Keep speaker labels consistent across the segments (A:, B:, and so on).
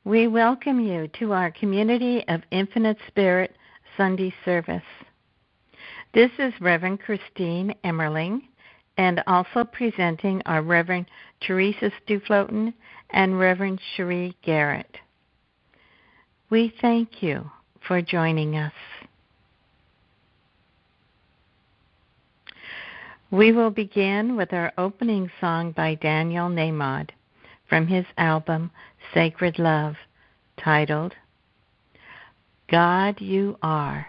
A: We welcome you to our Community of Infinite Spirit Sunday service. This is Reverend Christine Emmerling, and also presenting are Reverend Teresa Stuefloten and Reverend Sheree Garrett. We thank you for joining us. We will begin with our opening song by Daniel Nahmod from his album Sacred Love, titled, God You Are.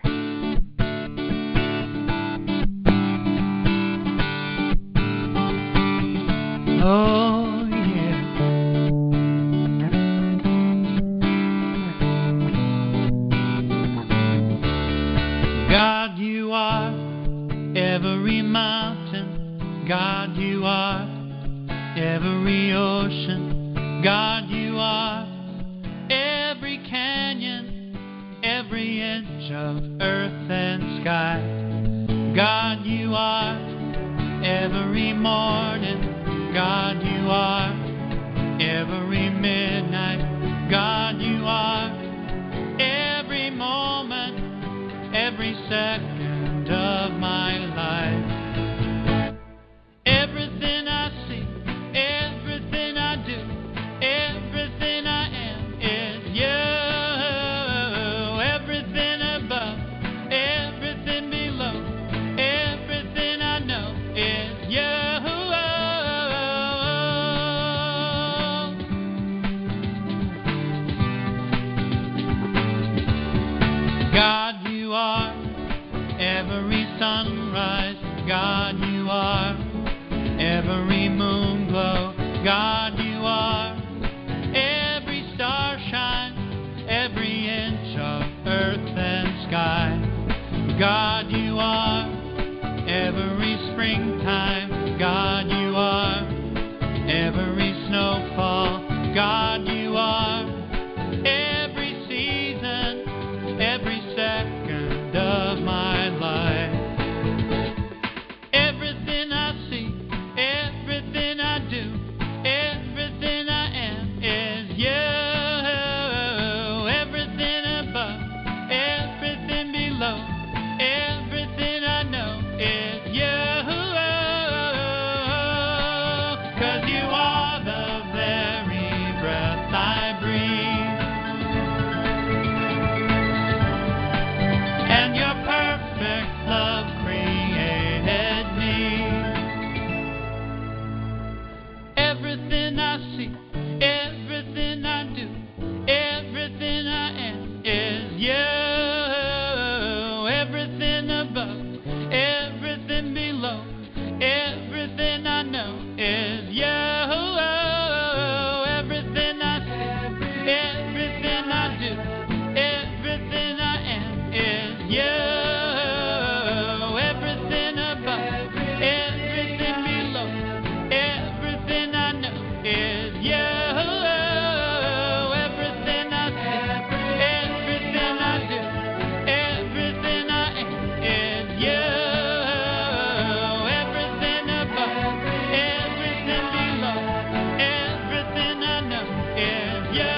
B: Oh, yeah. God, you are every mountain. God, you are every ocean. God, you are every canyon, every inch of earth and sky. God, you are every morning. God, you are every midnight. God, you are every moment, every second of my life. Everything I see, everything I do, everything I am is you. Everything above, everything below, everything I know is you. God, you are every sunrise. God, you are every moon glow. God, you are every star shine, every inch of earth and sky. God, you are every springtime. God, you are every snowfall. God, you are every season, every second of my life. Everything I see, everything I do, everything I am is you. Everything above, everything below, everything I know is you. 'Cause you are the very breath I breathe, and your perfect love created me. Everything I see, everything I do, everything I am is you. Everything above, everything below, everything I know is you. Everything I see, everything I do, everything I am is you. Everything above, everything below, everything I know is you. Everything I see, everything I do, everything I am is you. Everything above, everything below, everything I know is you.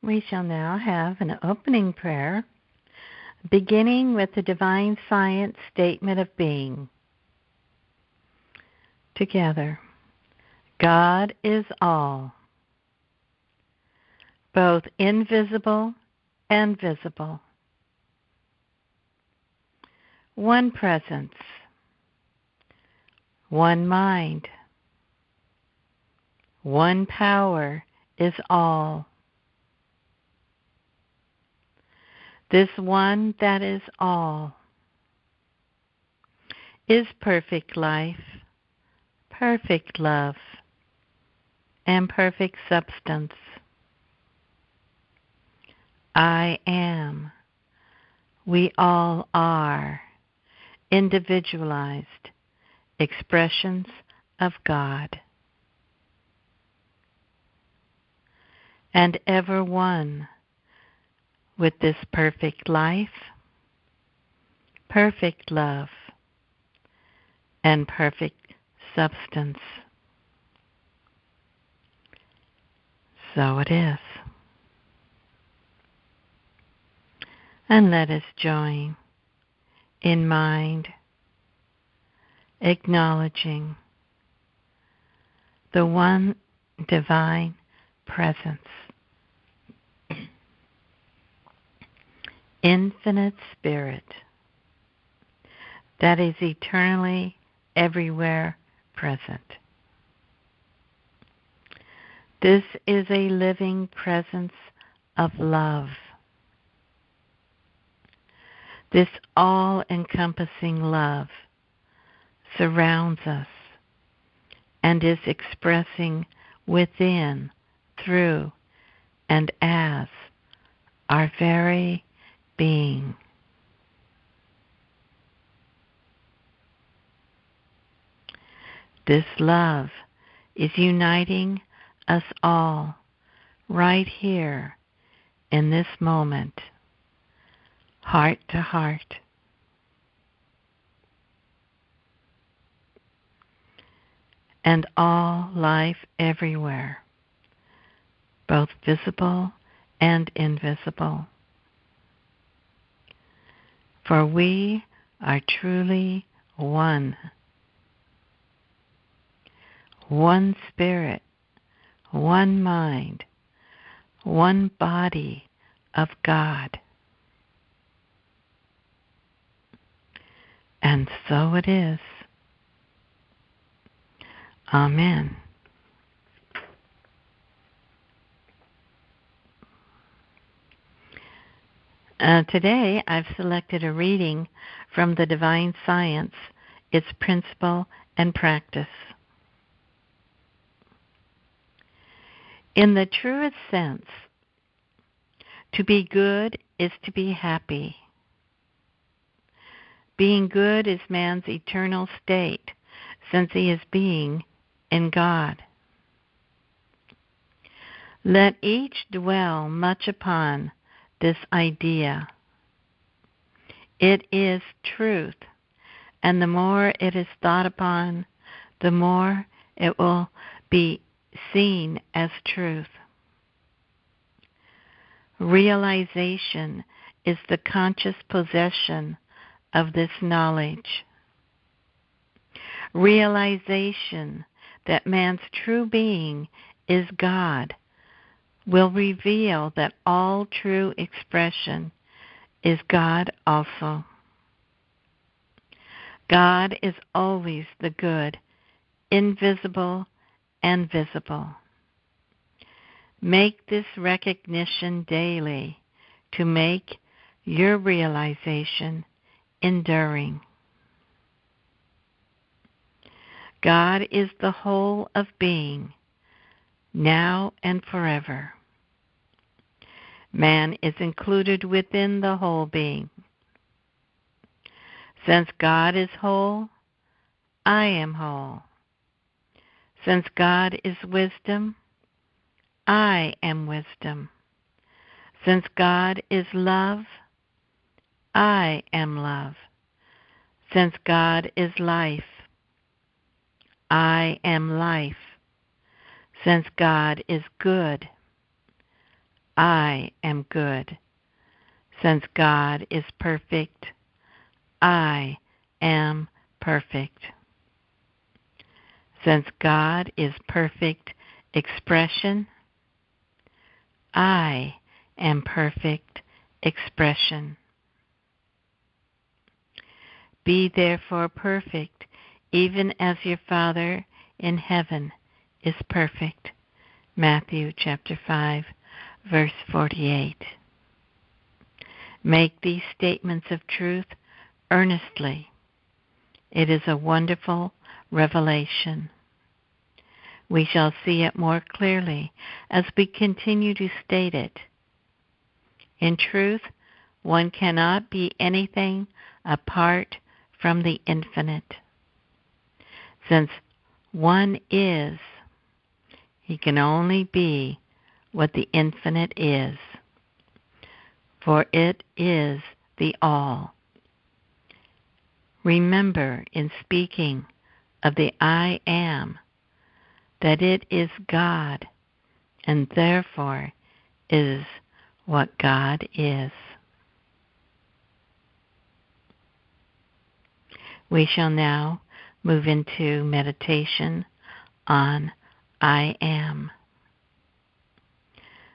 A: We shall now have an opening prayer, beginning with the Divine Science Statement of Being. Together, God is all, both invisible and visible. One presence, one mind, one power is all. This one that is all is perfect life, perfect love, and perfect substance. I am. We all are individualized expressions of God. and ever one with this perfect life, perfect love, and perfect substance. So it is. And let us join in mind, acknowledging the one divine presence, infinite spirit that is eternally everywhere present. This is a living presence of love. This all-encompassing love surrounds us and is expressing within, through, and as our very being. This love is uniting us all right here in this moment, heart to heart. And all life everywhere, both visible and invisible. For we are truly one. One spirit, one mind, one body of God. And so it is. Amen. Today I've selected a reading from the Divine Science, its principle and practice. In the truest sense, to be good is to be happy. Being good is man's eternal state, since he is being in God. Let each dwell much upon this idea. It is truth, and the more it is thought upon, the more it will be seen as truth. Realization is the conscious possession of this knowledge. Realization that man's true being is God will reveal that all true expression is God also. God is always the good, invisible and visible. Make this recognition daily to make your realization enduring. God is the whole of being, now and forever. Man is included within the whole being. Since God is whole, I am whole. Since God is wisdom, I am wisdom. Since God is love, I am love. Since God is life, I am life. Since God is good, I am good. Since God is perfect, I am perfect. Since God is perfect expression, I am perfect expression. Be therefore perfect, even as your Father in heaven is perfect. Matthew chapter 5, verse 48. Make these statements of truth earnestly. It is a wonderful revelation. We shall see it more clearly as we continue to state it. In truth, one cannot be anything apart from the infinite. Since one is, he can only be what the infinite is, for it is the all. Remember, in speaking of the I am, that it is God, and therefore is what God is. We shall now move into meditation on I am.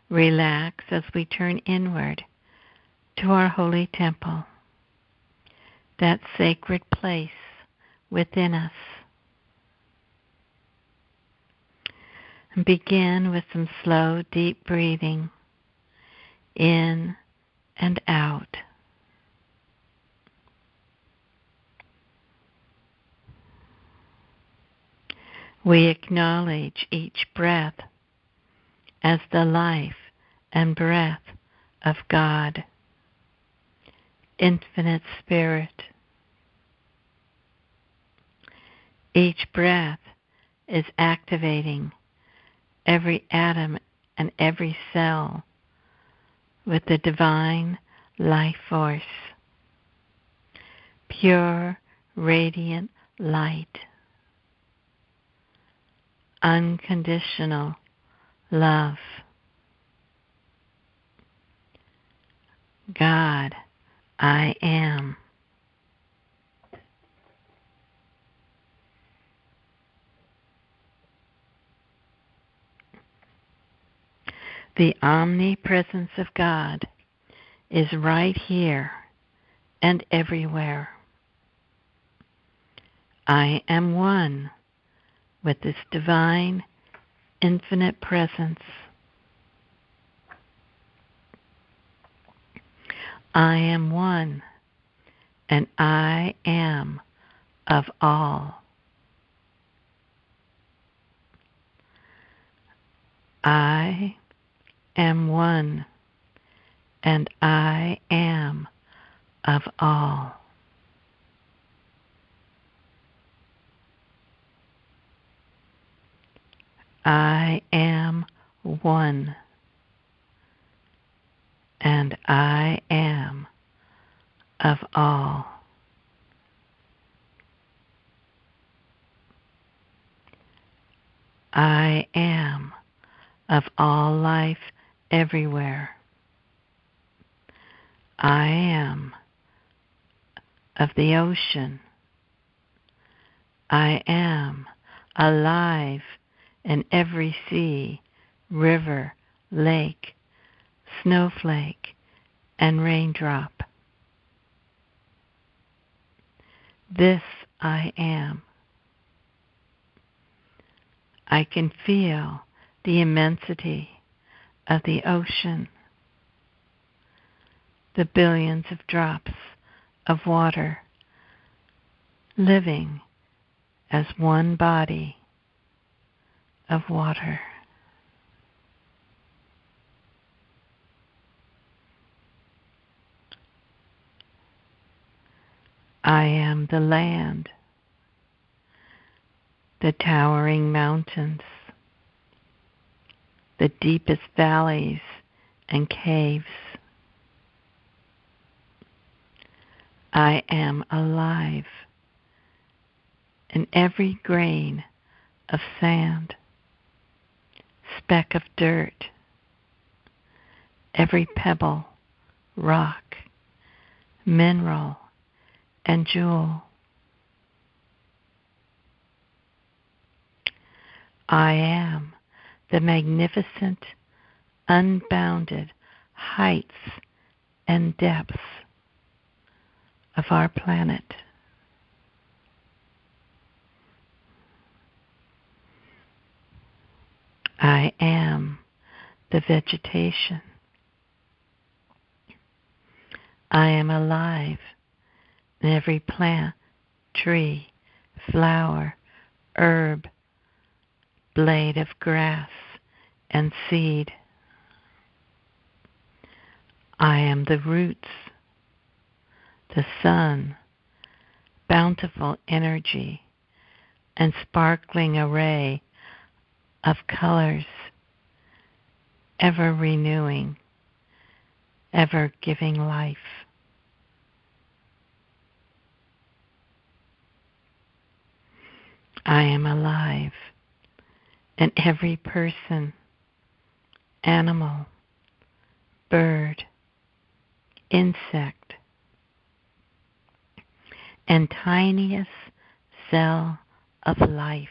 A: Relax as we turn inward to our holy temple, that sacred place within us. And begin with some slow, deep breathing in and out. We acknowledge each breath as the life and breath of God, infinite Spirit. Each breath is activating every atom and every cell with the divine life force, pure, radiant light, unconditional love. God, I am. The omnipresence of God is right here and everywhere. I am one with this divine, infinite presence. I am one, and I am of all. I am one, and I am of all. I am one, and I am of all. I am of all life everywhere. I am of the ocean. I am alive in every sea, river, lake, snowflake, and raindrop. This I am. I can feel the immensity of the ocean, the billions of drops of water living as one body of water. I am the land, the towering mountains, the deepest valleys and caves. I am alive in every grain of sand, speck of dirt, every pebble, rock, mineral, and jewel. I am the magnificent, unbounded heights and depths of our planet. I am the vegetation. I am alive in every plant, tree, flower, herb, blade of grass, and seed. I am the roots, the sun, bountiful energy, and sparkling array of colors ever renewing, ever giving life. I am alive, and every person, animal, bird, insect, and tiniest cell of life.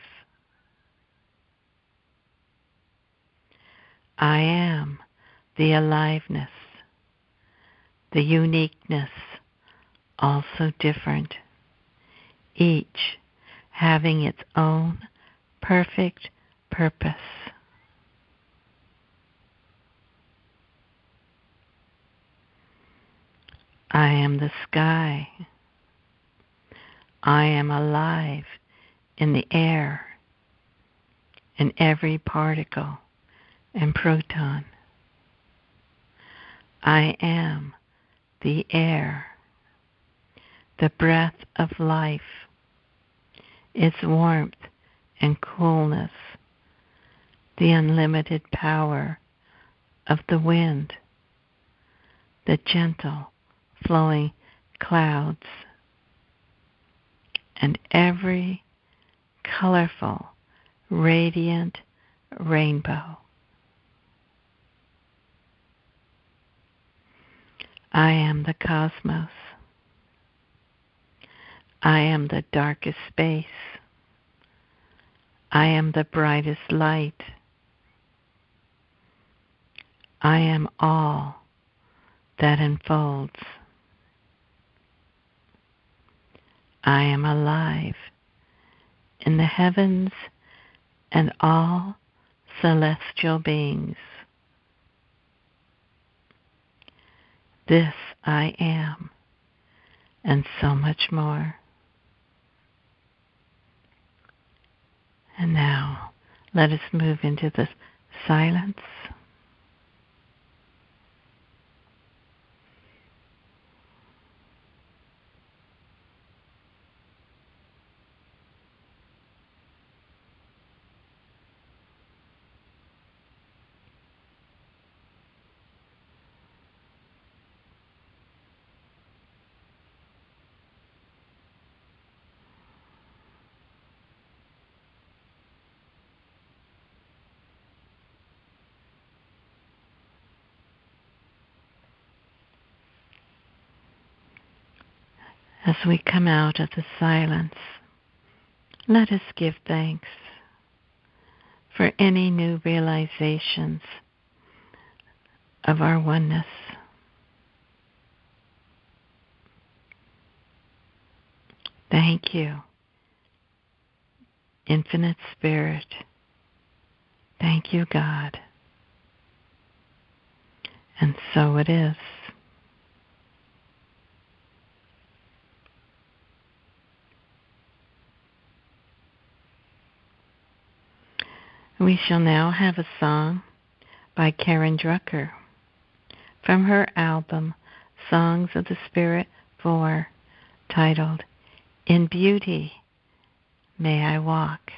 A: I am the aliveness, the uniqueness, also different, each having its own perfect purpose. I am the sky. I am alive in the air, in every particle and proton. I am the air, the breath of life, its warmth and coolness, the unlimited power of the wind, the gentle flowing clouds, and every colorful, radiant rainbow. I am the cosmos. I am the darkest space. I am the brightest light. I am all that unfolds. I am alive in the heavens and all celestial beings. This I am, and so much more. And now, let us move into the silence. As we come out of the silence, let us give thanks for any new realizations of our oneness. Thank you, Infinite Spirit. Thank you, God. And so it is. We shall now have a song by Karen Drucker from her album Songs of the Spirit 4, titled In Beauty May I Walk.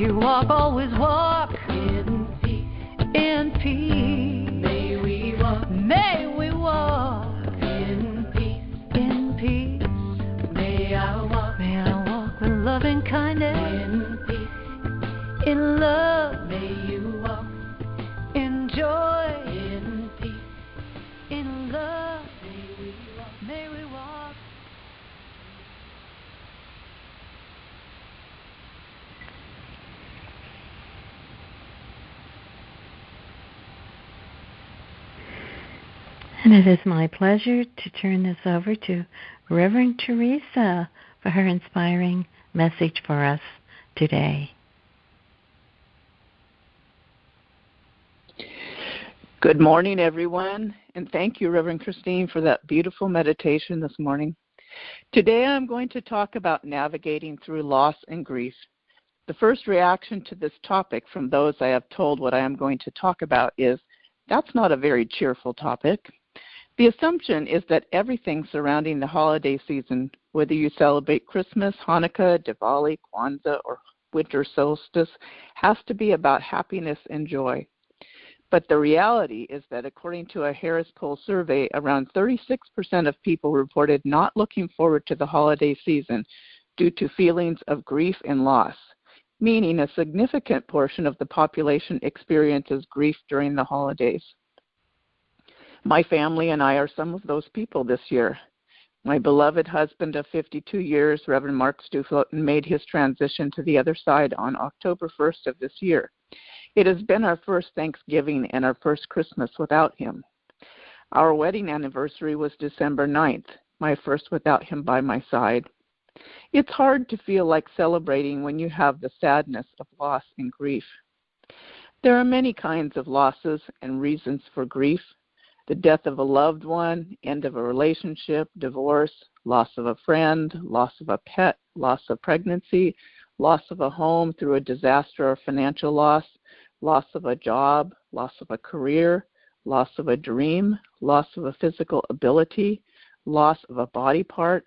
C: you walk, always walk
D: in peace.
C: In peace.
D: May we walk in peace.
C: In peace.
D: May I walk
C: with loving kindness.
D: in peace.
C: In love.
D: May you walk
C: In joy.
D: in peace.
C: In love.
D: May we walk.
C: May we walk.
A: And it is my pleasure to turn this over to Reverend Teresa for her inspiring message for us today.
E: Good morning, everyone, and thank you, Reverend Christine, for that beautiful meditation this morning. Today I'm going to talk about navigating through loss and grief. The first reaction to this topic from those I have told what I am going to talk about is, that's not a very cheerful topic. The assumption is that everything surrounding the holiday season, whether you celebrate Christmas, Hanukkah, Diwali, Kwanzaa, or winter solstice, has to be about happiness and joy. But the reality is that according to a Harris Poll survey, around 36% of people reported not looking forward to the holiday season due to feelings of grief and loss, meaning a significant portion of the population experiences grief during the holidays. My family and I are some of those people this year. My beloved husband of 52 years, Reverend Mark Stuefloten, made his transition to the other side on October 1st of this year. It has been our first Thanksgiving and our first Christmas without him. Our wedding anniversary was December 9th, my first without him by my side. It's hard to feel like celebrating when you have the sadness of loss and grief. There are many kinds of losses and reasons for grief. The death of a loved one, end of a relationship, divorce, loss of a friend, loss of a pet, loss of pregnancy, loss of a home through a disaster or financial loss of a job, loss of a career, loss of a dream, loss of a physical ability, loss of a body part,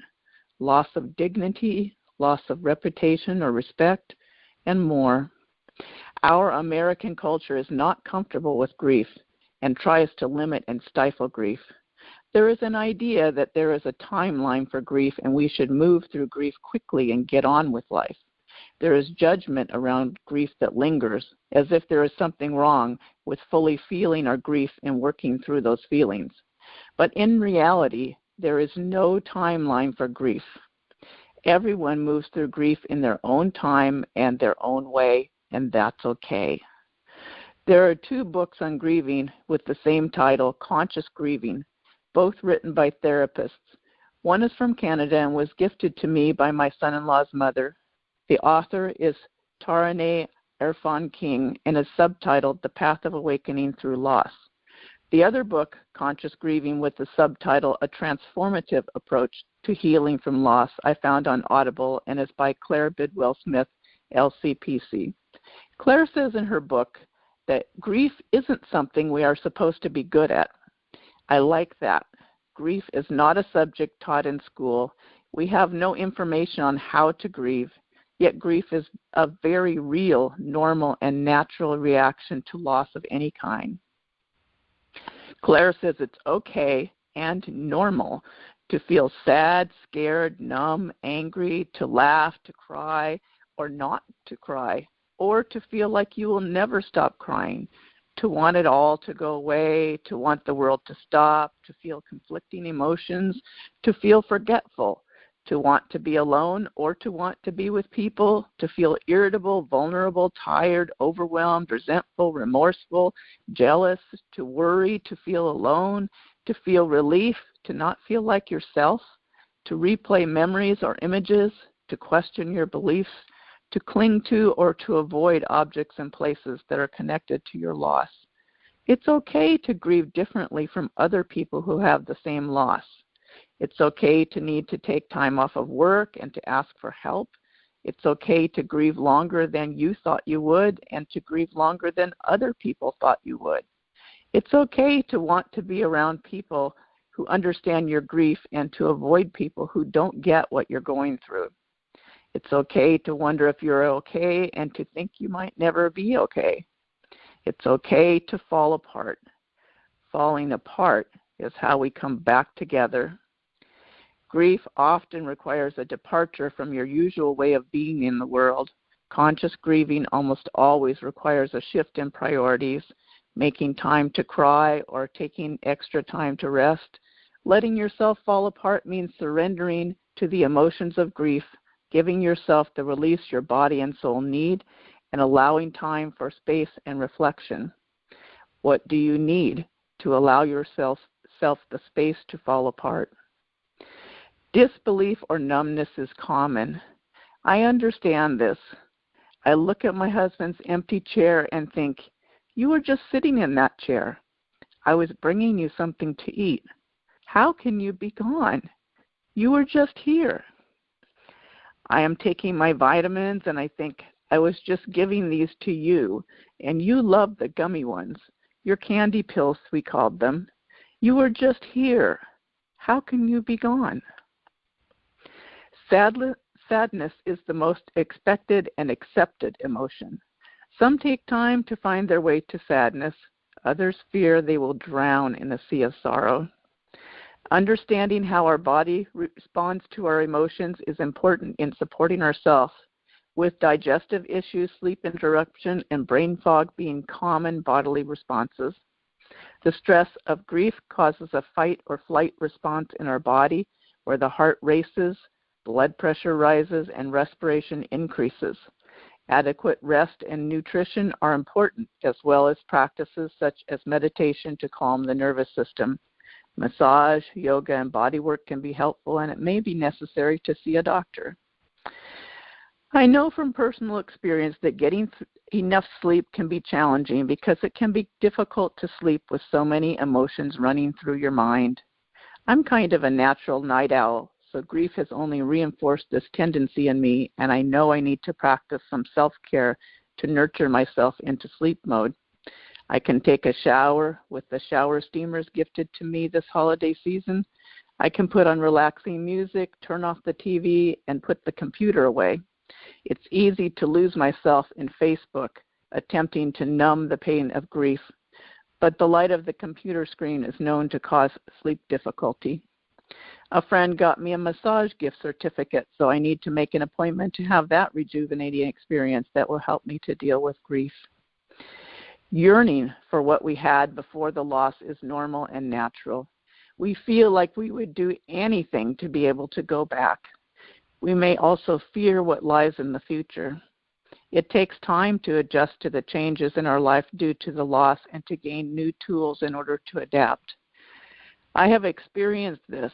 E: loss of dignity, loss of reputation or respect, and more. Our American culture is not comfortable with grief and tries to limit and stifle grief. There is an idea that there is a timeline for grief and we should move through grief quickly and get on with life. There is judgment around grief that lingers, as if there is something wrong with fully feeling our grief and working through those feelings. But in reality, there is no timeline for grief. Everyone moves through grief in their own time and their own way, and that's okay. There are two books on grieving with the same title, Conscious Grieving, both written by therapists. One is from Canada and was gifted to me by my son-in-law's mother. The author is Taraneh Irfan King and is subtitled The Path of Awakening Through Loss. The other book, Conscious Grieving, with the subtitle A Transformative Approach to Healing from Loss, I found on Audible and is by Claire Bidwell Smith, LCPC. Claire says in her book that grief isn't something we are supposed to be good at. I like that. Grief is not a subject taught in school. We have no information on how to grieve, yet grief is a very real, normal, and natural reaction to loss of any kind. Claire says it's okay and normal to feel sad, scared, numb, angry, to laugh, to cry, or not to cry, or to feel like you will never stop crying, to want it all to go away, to want the world to stop, to feel conflicting emotions, to feel forgetful, to want to be alone or to want to be with people, to feel irritable, vulnerable, tired, overwhelmed, resentful, remorseful, jealous, to worry, to feel alone, to feel relief, to not feel like yourself, to replay memories or images, to question your beliefs, to cling to or to avoid objects and places that are connected to your loss. It's okay to grieve differently from other people who have the same loss. It's okay to need to take time off of work and to ask for help. It's okay to grieve longer than you thought you would and to grieve longer than other people thought you would. It's okay to want to be around people who understand your grief and to avoid people who don't get what you're going through. It's okay to wonder if you're okay and to think you might never be okay. It's okay to fall apart. Falling apart is how we come back together. Grief often requires a departure from your usual way of being in the world. Conscious grieving almost always requires a shift in priorities, making time to cry or taking extra time to rest. Letting yourself fall apart means surrendering to the emotions of grief, giving yourself the release your body and soul need, and allowing time for space and reflection. What do you need to allow yourself the space to fall apart? Disbelief or numbness is common. I understand this. I look at my husband's empty chair and think, you were just sitting in that chair. I was bringing you something to eat. How can you be gone? You were just here. I am taking my vitamins and I think, I was just giving these to you, and you love the gummy ones, your candy pills, we called them. You were just here. How can you be gone? Sadness is the most expected and accepted emotion. Some take time to find their way to sadness. Others fear they will drown in a sea of sorrow. Understanding how our body responds to our emotions is important in supporting ourselves. With digestive issues, sleep interruption, and brain fog being common bodily responses. The stress of grief causes a fight or flight response in our body where the heart races, blood pressure rises, and respiration increases. Adequate rest and nutrition are important, as well as practices such as meditation to calm the nervous system. Massage, yoga, and body work can be helpful, and it may be necessary to see a doctor. I know from personal experience that getting enough sleep can be challenging because it can be difficult to sleep with so many emotions running through your mind. I'm kind of a natural night owl, so grief has only reinforced this tendency in me, and I know I need to practice some self-care to nurture myself into sleep mode. I can take a shower with the shower steamers gifted to me this holiday season. I can put on relaxing music, turn off the TV, and put the computer away. It's easy to lose myself in Facebook, attempting to numb the pain of grief, but the light of the computer screen is known to cause sleep difficulty. A friend got me a massage gift certificate, so I need to make an appointment to have that rejuvenating experience that will help me to deal with grief. Yearning for what we had before the loss is normal and natural. We feel like we would do anything to be able to go back. We may also fear what lies in the future. It takes time to adjust to the changes in our life due to the loss and to gain new tools in order to adapt. I have experienced this.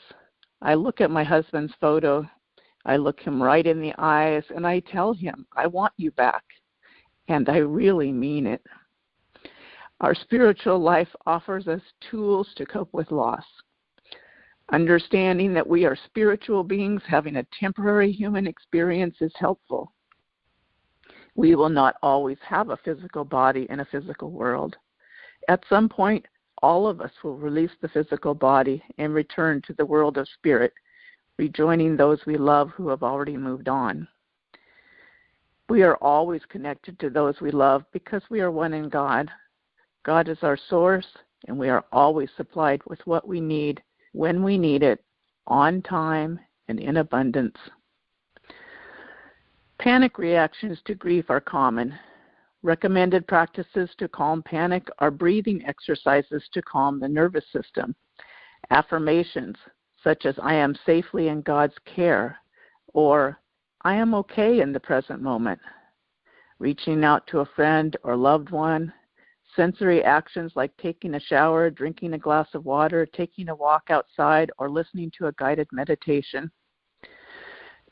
E: I look at my husband's photo, I look him right in the eyes, and I tell him, I want you back. And I really mean it. Our spiritual life offers us tools to cope with loss. Understanding that we are spiritual beings having a temporary human experience is helpful. We will not always have a physical body in a physical world. At some point, all of us will release the physical body and return to the world of spirit, rejoining those we love who have already moved on. We are always connected to those we love because we are one in God. God is our source, and we are always supplied with what we need when we need it, on time and in abundance. Panic reactions to grief are common. Recommended practices to calm panic are breathing exercises to calm the nervous system, affirmations such as I am safely in God's care, or I am okay in the present moment, reaching out to a friend or loved one, sensory actions like taking a shower, drinking a glass of water, taking a walk outside, or listening to a guided meditation.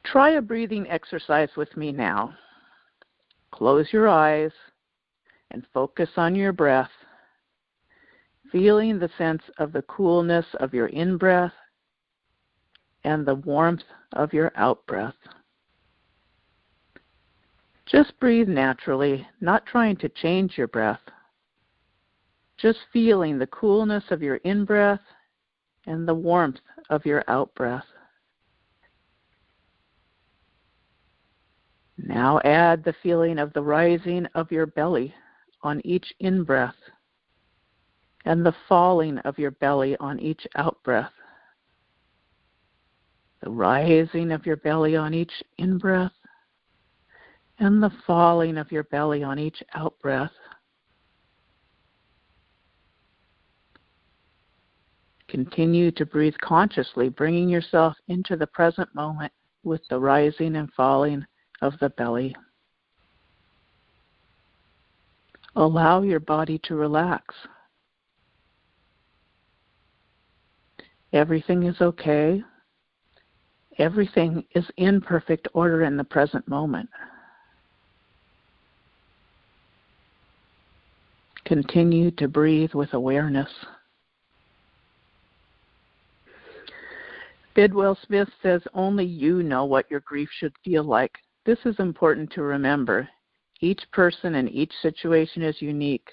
E: Try a breathing exercise with me now. Close your eyes and focus on your breath, feeling the sense of the coolness of your in-breath and the warmth of your out-breath. Just breathe naturally, not trying to change your breath. Just feeling the coolness of your in-breath and the warmth of your out-breath. Now add the feeling of the rising of your belly on each in-breath and the falling of your belly on each out-breath. The rising of your belly on each in-breath and the falling of your belly on each out-breath. Continue to breathe consciously, bringing yourself into the present moment with the rising and falling of the belly. Allow your body to relax. Everything is okay. Everything is in perfect order in the present moment. Continue to breathe with awareness. Bidwell Smith says, only you know what your grief should feel like. This is important to remember. Each person and each situation is unique.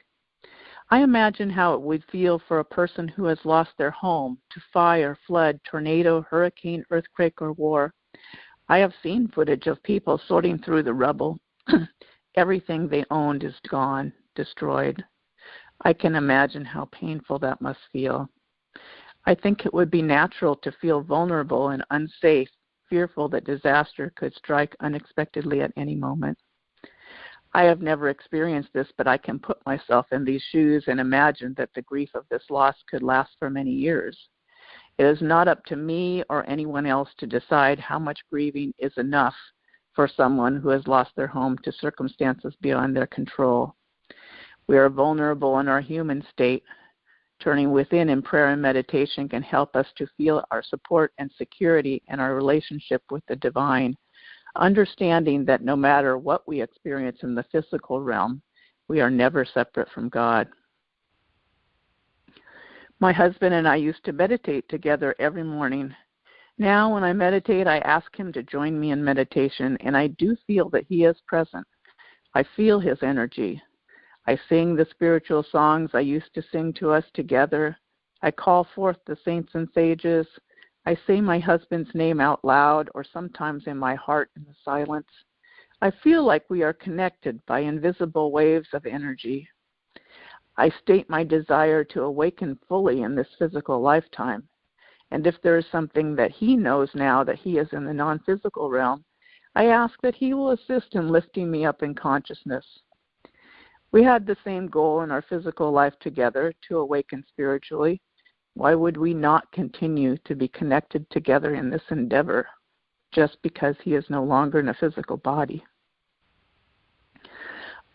E: I imagine how it would feel for a person who has lost their home to fire, flood, tornado, hurricane, earthquake, or war. I have seen footage of people sorting through the rubble. Everything they owned is gone, destroyed. I can imagine how painful that must feel. I think it would be natural to feel vulnerable and unsafe, fearful that disaster could strike unexpectedly at any moment. I have never experienced this, but I can put myself in these shoes and imagine that the grief of this loss could last for many years. It is not up to me or anyone else to decide how much grieving is enough for someone who has lost their home to circumstances beyond their control. We are vulnerable in our human state. Turning within in prayer and meditation can help us to feel our support and security in our relationship with the divine, understanding that no matter what we experience in the physical realm, we are never separate from God. My husband and I used to meditate together every morning. Now when I meditate, I ask him to join me in meditation, and I do feel that he is present. I feel his energy. I sing the spiritual songs I used to sing to us together. I call forth the saints and sages. I say my husband's name out loud or sometimes in my heart in the silence. I feel like we are connected by invisible waves of energy. I state my desire to awaken fully in this physical lifetime. And if there is something that he knows now that he is in the non-physical realm, I ask that he will assist in lifting me up in consciousness. We had the same goal in our physical life together, to awaken spiritually. Why would we not continue to be connected together in this endeavor just because he is no longer in a physical body?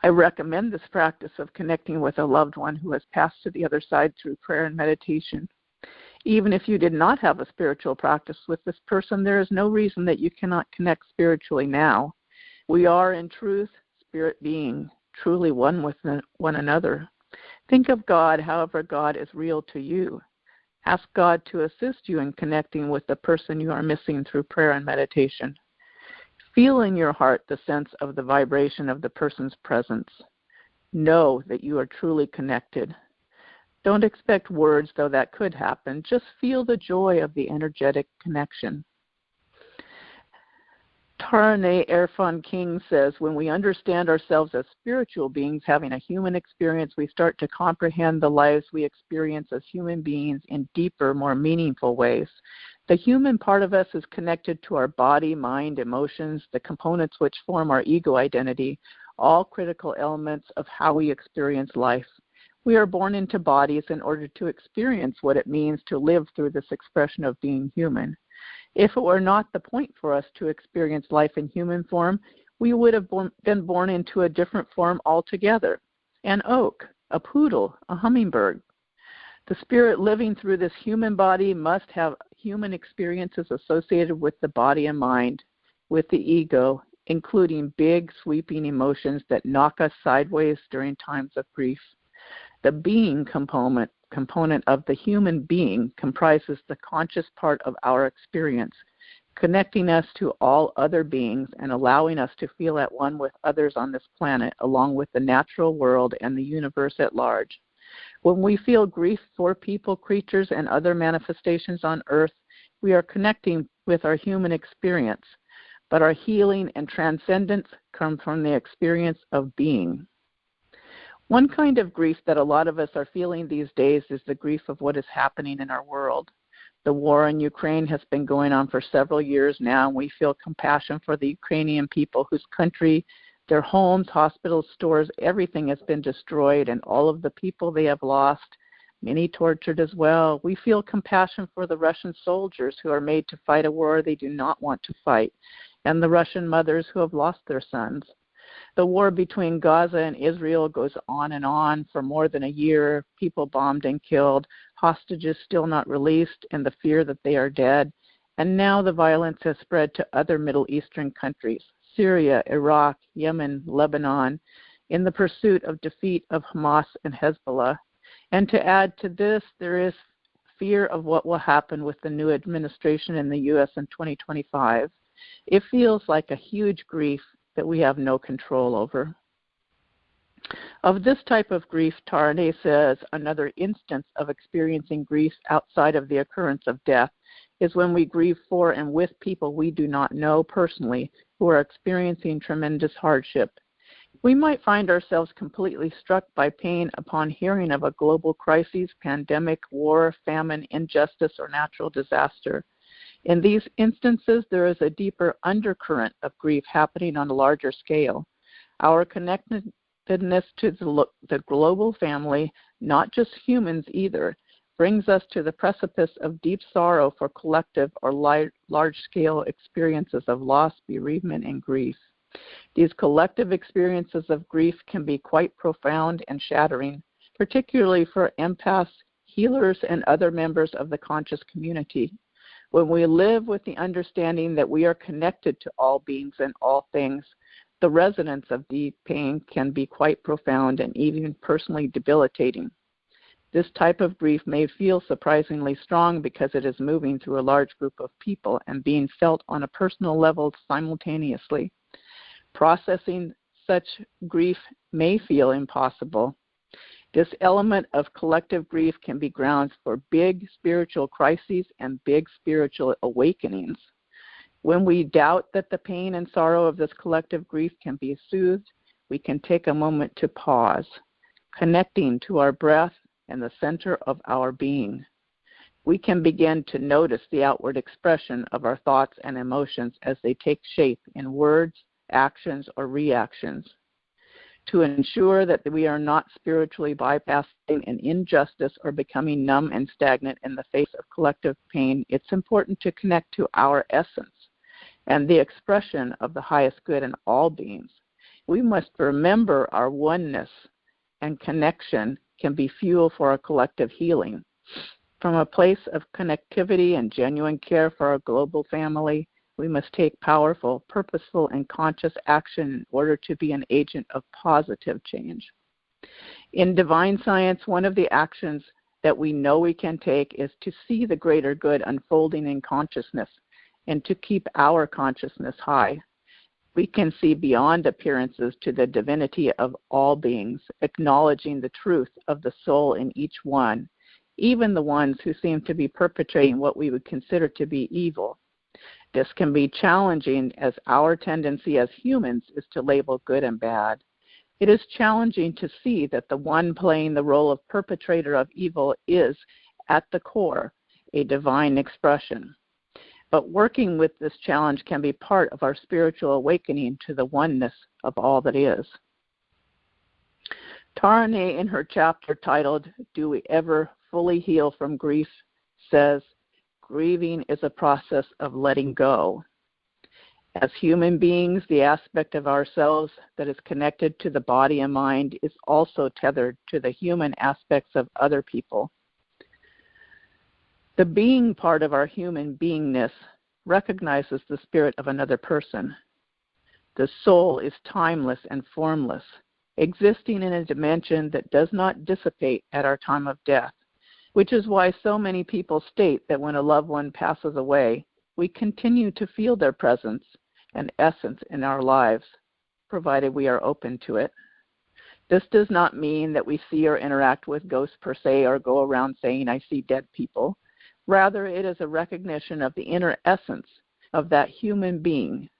E: I recommend this practice of connecting with a loved one who has passed to the other side through prayer and meditation. Even if you did not have a spiritual practice with this person, there is no reason that you cannot connect spiritually now. We are, in truth, spirit beings, truly one with one another. Think of God however God is real to you. Ask God to assist you in connecting with the person you are missing through prayer and meditation. Feel in your heart the sense of the vibration of the person's presence. Know that you are truly connected. Don't expect words, though that could happen. Just feel the joy of the energetic connection. Tarane Erfan King says, when we understand ourselves as spiritual beings having a human experience, we start to comprehend the lives we experience as human beings in deeper, more meaningful ways. The human part of us is connected to our body, mind, emotions, the components which form our ego identity, all critical elements of how we experience life. We are born into bodies in order to experience what it means to live through this expression of being human. If it were not the point for us to experience life in human form, we would have been born into a different form altogether. An oak, a poodle, a hummingbird. The spirit living through this human body must have human experiences associated with the body and mind, with the ego, including big, sweeping emotions that knock us sideways during times of grief. The being component of the human being comprises the conscious part of our experience, connecting us to all other beings and allowing us to feel at one with others on this planet, along with the natural world and the universe at large. When we feel grief for people, creatures, and other manifestations on earth, we are connecting with our human experience, but our healing and transcendence come from the experience of being. One kind of grief that a lot of us are feeling these days is the grief of what is happening in our world. The war in Ukraine has been going on for several years now, and we feel compassion for the Ukrainian people whose country, their homes, hospitals, stores, everything has been destroyed, and all of the people they have lost, many tortured as well. We feel compassion for the Russian soldiers who are made to fight a war they do not want to fight, and the Russian mothers who have lost their sons. The war between Gaza and Israel goes on and on for more than a year, people bombed and killed, hostages still not released, and the fear that they are dead. And now the violence has spread to other Middle Eastern countries, Syria, Iraq, Yemen, Lebanon, in the pursuit of defeat of Hamas and Hezbollah. And to add to this, there is fear of what will happen with the new administration in the U.S. in 2025. It feels like a huge grief that we have no control over. Of this type of grief, Tarane says another instance of experiencing grief outside of the occurrence of death is when we grieve for and with people we do not know personally who are experiencing tremendous hardship. We might find ourselves completely struck by pain upon hearing of a global crisis, pandemic, war, famine, injustice, or natural disaster. In these instances, there is a deeper undercurrent of grief happening on a larger scale. Our connectedness to the global family, not just humans either, brings us to the precipice of deep sorrow for collective or large-scale experiences of loss, bereavement, and grief. These collective experiences of grief can be quite profound and shattering, particularly for empaths, healers, and other members of the conscious community. When we live with the understanding that we are connected to all beings and all things, the resonance of deep pain can be quite profound and even personally debilitating. This type of grief may feel surprisingly strong because it is moving through a large group of people and being felt on a personal level simultaneously. Processing such grief may feel impossible. This element of collective grief can be grounds for big spiritual crises and big spiritual awakenings. When we doubt that the pain and sorrow of this collective grief can be soothed, we can take a moment to pause, connecting to our breath and the center of our being. We can begin to notice the outward expression of our thoughts and emotions as they take shape in words, actions, or reactions. To ensure that we are not spiritually bypassing an injustice or becoming numb and stagnant in the face of collective pain, it's important to connect to our essence and the expression of the highest good in all beings. We must remember our oneness and connection can be fuel for our collective healing. From a place of connectivity and genuine care for our global family, we must take powerful, purposeful, and conscious action in order to be an agent of positive change. In divine science, one of the actions that we know we can take is to see the greater good unfolding in consciousness and to keep our consciousness high. We can see beyond appearances to the divinity of all beings, acknowledging the truth of the soul in each one, even the ones who seem to be perpetrating what we would consider to be evil. This can be challenging as our tendency as humans is to label good and bad. It is challenging to see that the one playing the role of perpetrator of evil is, at the core, a divine expression. But working with this challenge can be part of our spiritual awakening to the oneness of all that is. Tarane, in her chapter titled, "Do We Ever Fully Heal from Grief?" says, grieving is a process of letting go. As human beings, the aspect of ourselves that is connected to the body and mind is also tethered to the human aspects of other people. The being part of our human beingness recognizes the spirit of another person. The soul is timeless and formless, existing in a dimension that does not dissipate at our time of death, which is why so many people state that when a loved one passes away, we continue to feel their presence and essence in our lives, provided we are open to it. This does not mean that we see or interact with ghosts per se or go around saying, "I see dead people." Rather, it is a recognition of the inner essence of that human being,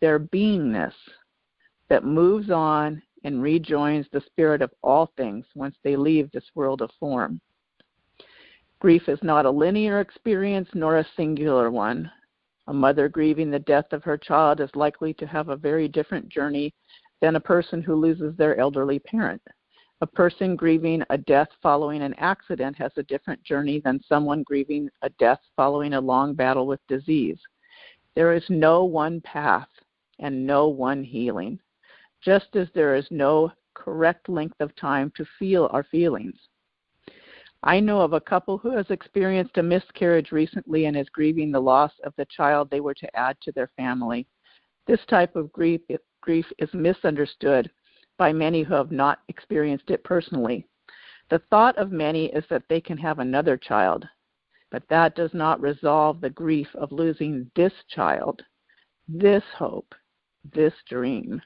E: their beingness, that moves on and rejoins the spirit of all things once they leave this world of form. Grief is not a linear experience nor a singular one. A mother grieving the death of her child is likely to have a very different journey than a person who loses their elderly parent. A person grieving a death following an accident has a different journey than someone grieving a death following a long battle with disease. There is no one path and no one healing, just as there is no correct length of time to feel our feelings. I know of a couple who has experienced a miscarriage recently and is grieving the loss of the child they were to add to their family. This type of grief is misunderstood by many who have not experienced it personally. The thought of many is that they can have another child, but that does not resolve the grief of losing this child, this hope, this dream.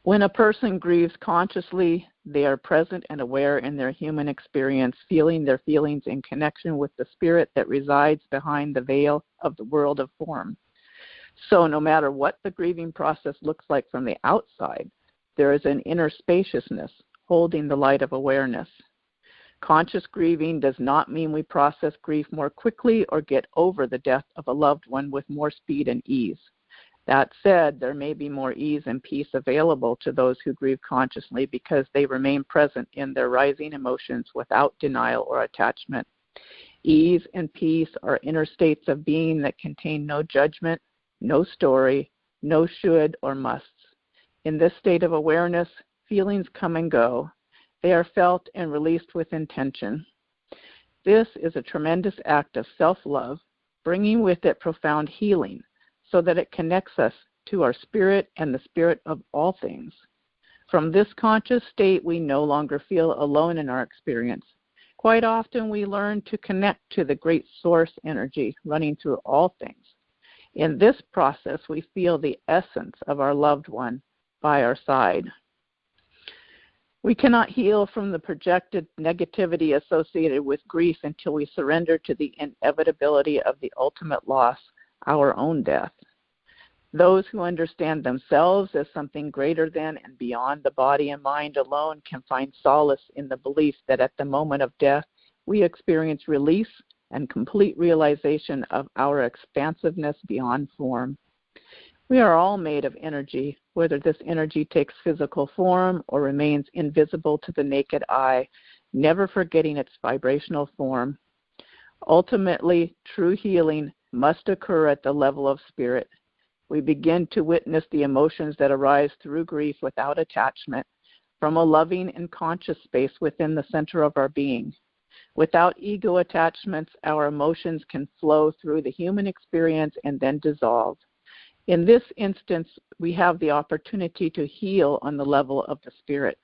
E: When a person grieves consciously, they are present and aware in their human experience, feeling their feelings in connection with the spirit that resides behind the veil of the world of form. So no matter what the grieving process looks like from the outside, there is an inner spaciousness holding the light of awareness. Conscious grieving does not mean we process grief more quickly or get over the death of a loved one with more speed and ease. That said, there may be more ease and peace available to those who grieve consciously because they remain present in their rising emotions without denial or attachment. Ease and peace are inner states of being that contain no judgment, no story, no should or musts. In this state of awareness, feelings come and go. They are felt and released with intention. This is a tremendous act of self-love, bringing with it profound healing, so that it connects us to our spirit and the spirit of all things. From this conscious state, we no longer feel alone in our experience. Quite often, we learn to connect to the great source energy running through all things. In this process, we feel the essence of our loved one by our side. We cannot heal from the projected negativity associated with grief until we surrender to the inevitability of the ultimate loss, our own death. Those who understand themselves as something greater than and beyond the body and mind alone can find solace in the belief that at the moment of death, we experience release and complete realization of our expansiveness beyond form. We are all made of energy, whether this energy takes physical form or remains invisible to the naked eye, never forgetting its vibrational form. Ultimately, true healing must occur at the level of spirit. We begin to witness the emotions that arise through grief without attachment, from a loving and conscious space within the center of our being. Without ego attachments, our emotions can flow through the human experience and then dissolve. In this instance, we have the opportunity to heal on the level of the spirit.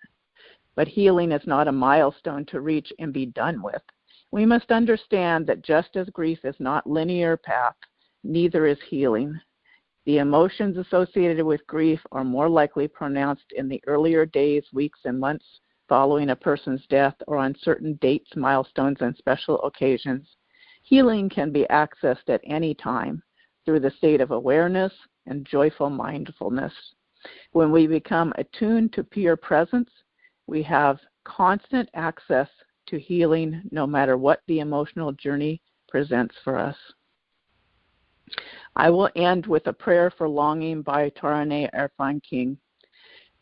E: But healing is not a milestone to reach and be done with. We must understand that just as grief is not a linear path, neither is healing. The emotions associated with grief are more likely pronounced in the earlier days, weeks, and months following a person's death or on certain dates, milestones, and special occasions. Healing can be accessed at any time through the state of awareness and joyful mindfulness. When we become attuned to pure presence, we have constant access to healing no matter what the emotional journey presents for us. I will end with a prayer for longing by Taraneh Arfan King.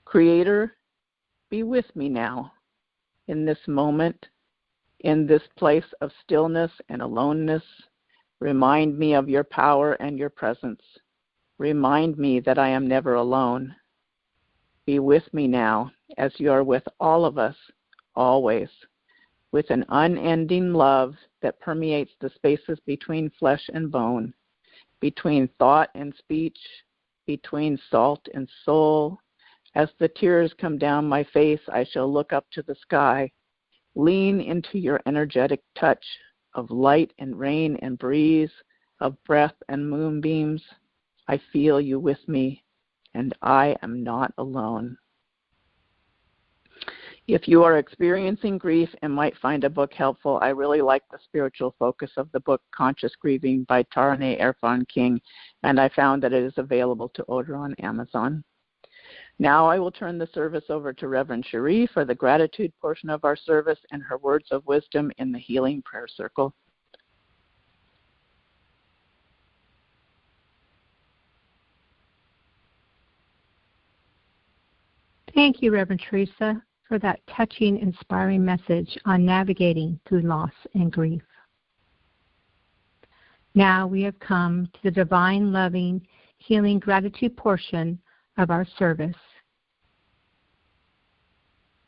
E: Creator, be with me now, in this moment, in this place of stillness and aloneness. Remind me of your power and your presence. Remind me that I am never alone. Be with me now, as you are with all of us, always, with an unending love that permeates the spaces between flesh and bone, between thought and speech, between salt and soul. As the tears come down my face, I shall look up to the sky, lean into your energetic touch of light and rain and breeze, of breath and moonbeams. I feel you with me, and I am not alone. If you are experiencing grief and might find a book helpful, I really like the spiritual focus of the book Conscious Grieving by Taraneh Erfan King, and I found that it is available to order on Amazon. Now I will turn the service over to Reverend Sheree for the gratitude portion of our service and her words of wisdom in the Healing Prayer Circle.
F: Thank you, Reverend Teresa, for that touching, inspiring message on navigating through loss and grief. Now we have come to the divine, loving, healing gratitude portion of our service.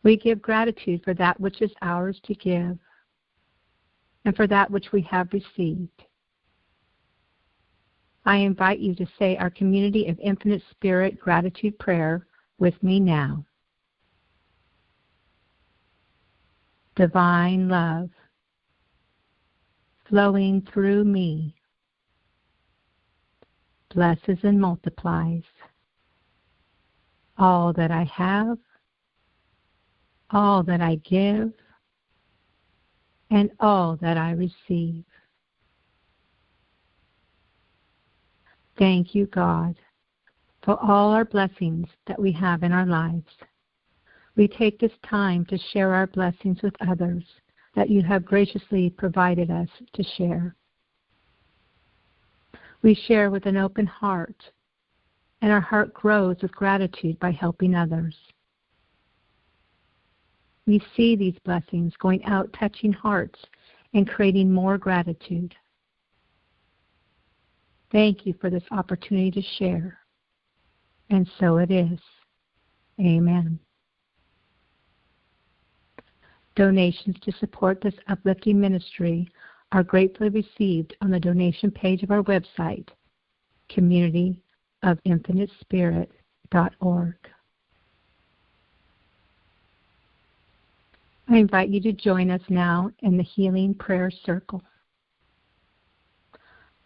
F: We give gratitude for that which is ours to give and for that which we have received. I invite you to say our Community of Infinite Spirit gratitude prayer with me now. Divine love flowing through me blesses and multiplies all that I have, all that I give, and all that I receive. Thank you, God, for all our blessings that we have in our lives. We take this time to share our blessings with others that you have graciously provided us to share. We share with an open heart, and our heart grows with gratitude by helping others. We see these blessings going out, touching hearts, and creating more gratitude. Thank you for this opportunity to share. And so it is. Amen. Donations to support this uplifting ministry are gratefully received on the donation page of our website, communityofinfinitespirit.org. I invite you to join us now in the Healing Prayer Circle.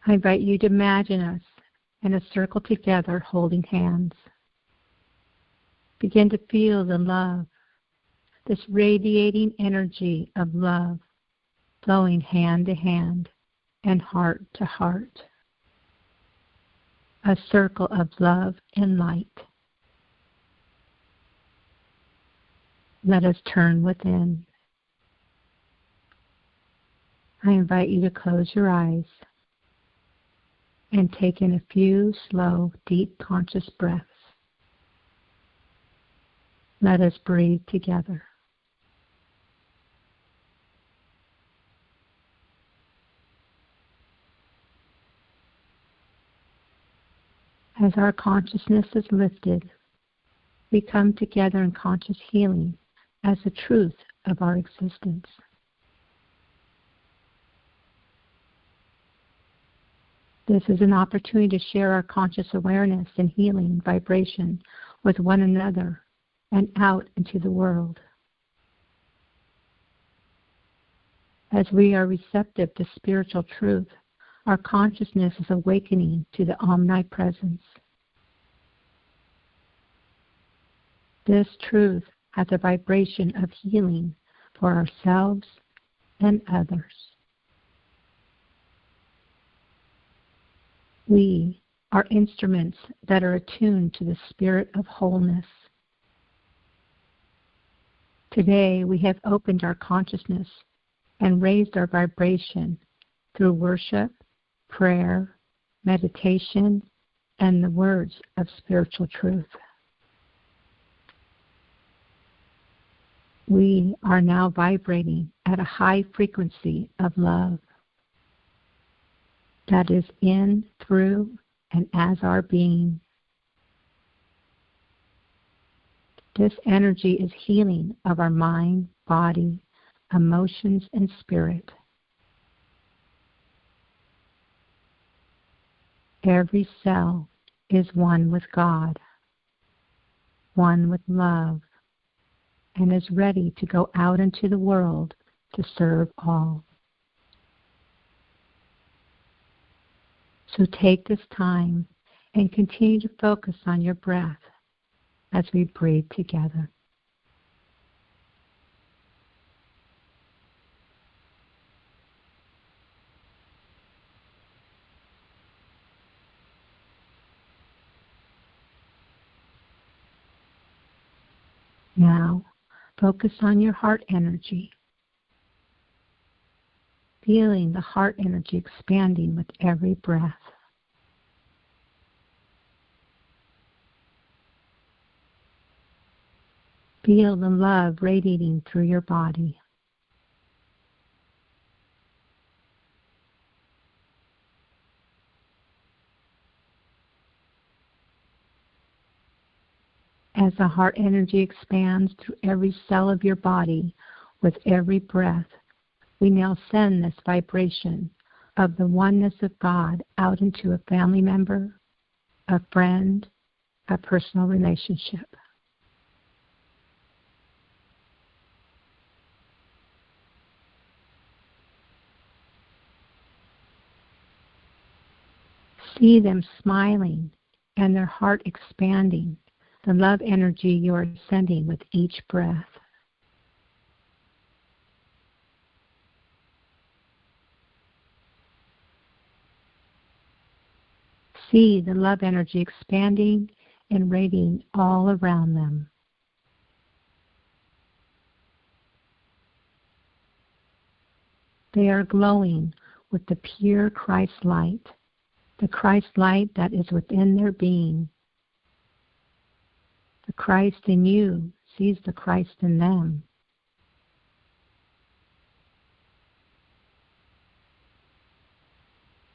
F: I invite you to imagine us in a circle together holding hands. Begin to feel the love, this radiating energy of love flowing hand to hand and heart to heart. A circle of love and light. Let us turn within. I invite you to close your eyes and take in a few slow, deep, conscious breaths. Let us breathe together. As our consciousness is lifted, we come together in conscious healing as the truth of our existence. This is an opportunity to share our conscious awareness and healing vibration with one another and out into the world. As we are receptive to spiritual truth, our consciousness is awakening to the omnipresence. This truth has a vibration of healing for ourselves and others. We are instruments that are attuned to the spirit of wholeness. Today we have opened our consciousness and raised our vibration through worship, prayer, meditation, and the words of spiritual truth. We are now vibrating at a high frequency of love that is in, through, and as our being. This energy is healing of our mind, body, emotions, and spirit. Every cell is one with God, one with love, and is ready to go out into the world to serve all. So take this time and continue to focus on your breath as we breathe together. Now, focus on your heart energy, feeling the heart energy expanding with every breath. Feel the love radiating through your body. As the heart energy expands through every cell of your body with every breath, we now send this vibration of the oneness of God out into a family member, a friend, a personal relationship. See them smiling and their heart expanding, the love energy you are sending with each breath. See the love energy expanding and radiating all around them. They are glowing with the pure Christ light, the Christ light that is within their being. The Christ in you sees the Christ in them.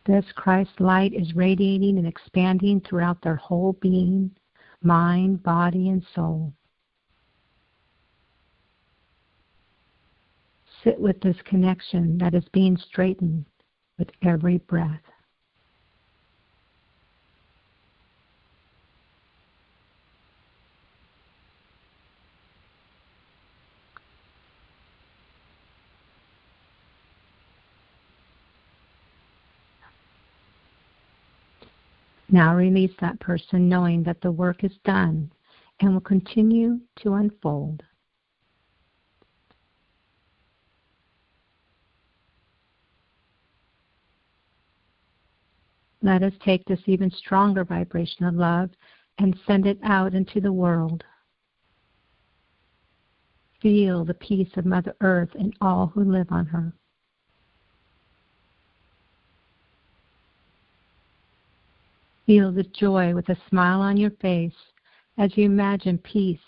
F: This Christ light is radiating and expanding throughout their whole being, mind, body, and soul. Sit with this connection that is being straightened with every breath. Now release that person knowing that the work is done and will continue to unfold. Let us take this even stronger vibration of love and send it out into the world. Feel the peace of Mother Earth and all who live on her. Feel the joy with a smile on your face as you imagine peace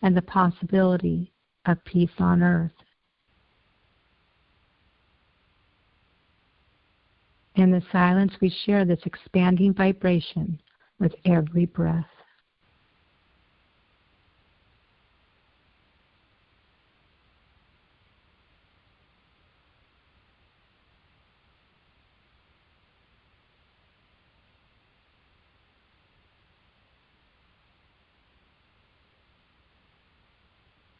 F: and the possibility of peace on earth. In the silence, we share this expanding vibration with every breath.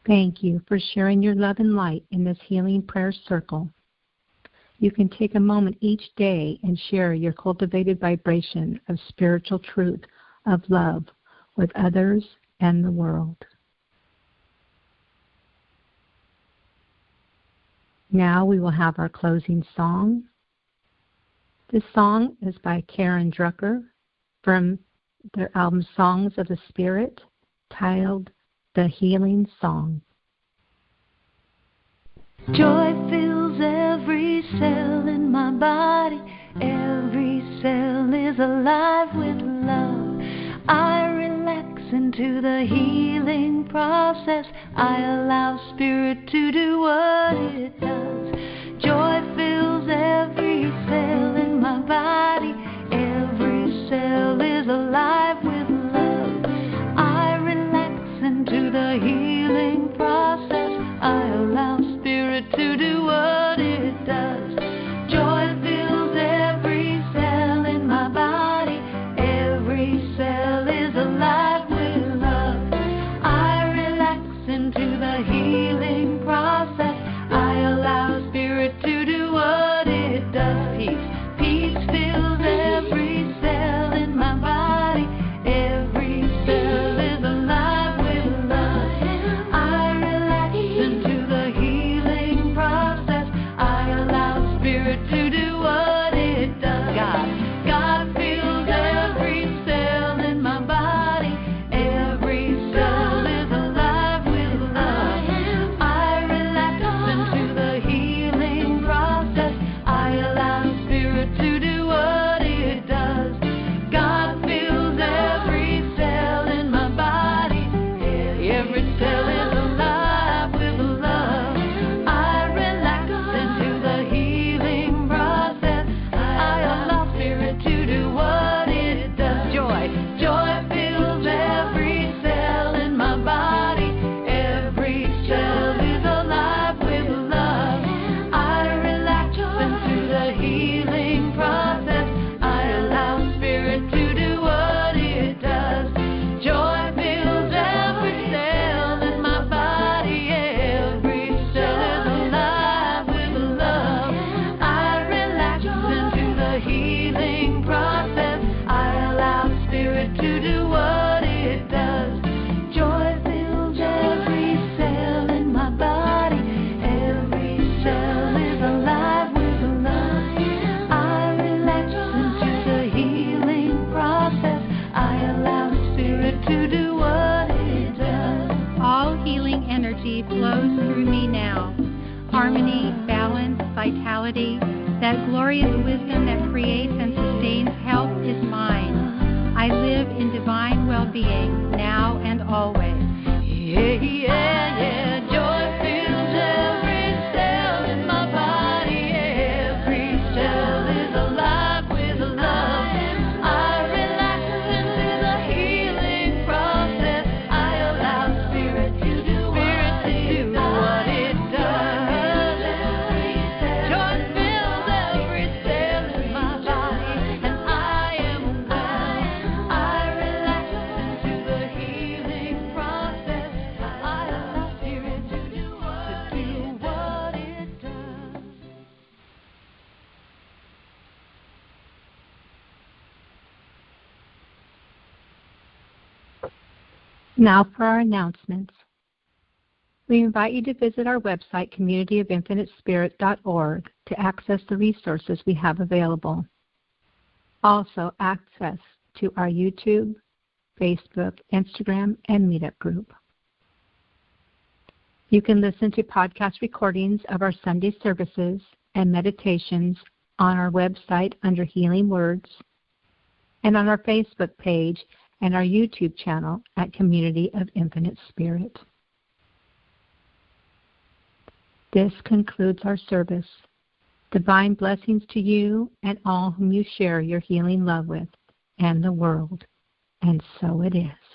F: Thank you for sharing your love and light in this healing prayer circle. You can take a moment each day and share your cultivated vibration of spiritual truth of love with others and the world. Now we will have our closing song. This song is by Karen Drucker from their album Songs of the Spirit, titled The Healing Song.
C: Joy fills every cell in my body. Every cell is alive with love. I relax into the healing process. I allow Spirit to do what it does. Joy fills every cell in my body. Every cell is alive with love. I relax into the healing process. I allow Spirit to do what it does. Joy fills every cell in my body. Every cell is alive with love. I relax into the healing process. I allow Spirit to do what it does. Peace fills every cell in my body. Every cell is alive with love. I relax into the healing process. I allow Spirit to do what it does. God fills every cell in my body. Every cell is alive with
F: energy flows through me now. Harmony, balance, vitality, that glorious wisdom that creates and sustains health is mine. I live in divine well-being now and always.
C: Yeah, yeah, yeah. Joy fills every cell in my body. Every cell is alive with love. I relax into the healing process. I allow Spirit to do what it does. Joy fills every cell in my body, and I am well. I relax into the healing process. I allow Spirit to do what it does.
F: Now for our announcements. We invite you to visit our website, communityofinfinitespirit.org, to access the resources we have available. Also, access to our YouTube, Facebook, Instagram, and Meetup group. You can listen to podcast recordings of our Sunday services and meditations on our website under Healing Words, and on our Facebook page and our YouTube channel at Community of Infinite Spirit. This concludes our service. Divine blessings to you and all whom you share your healing love with, and the world. And so it is.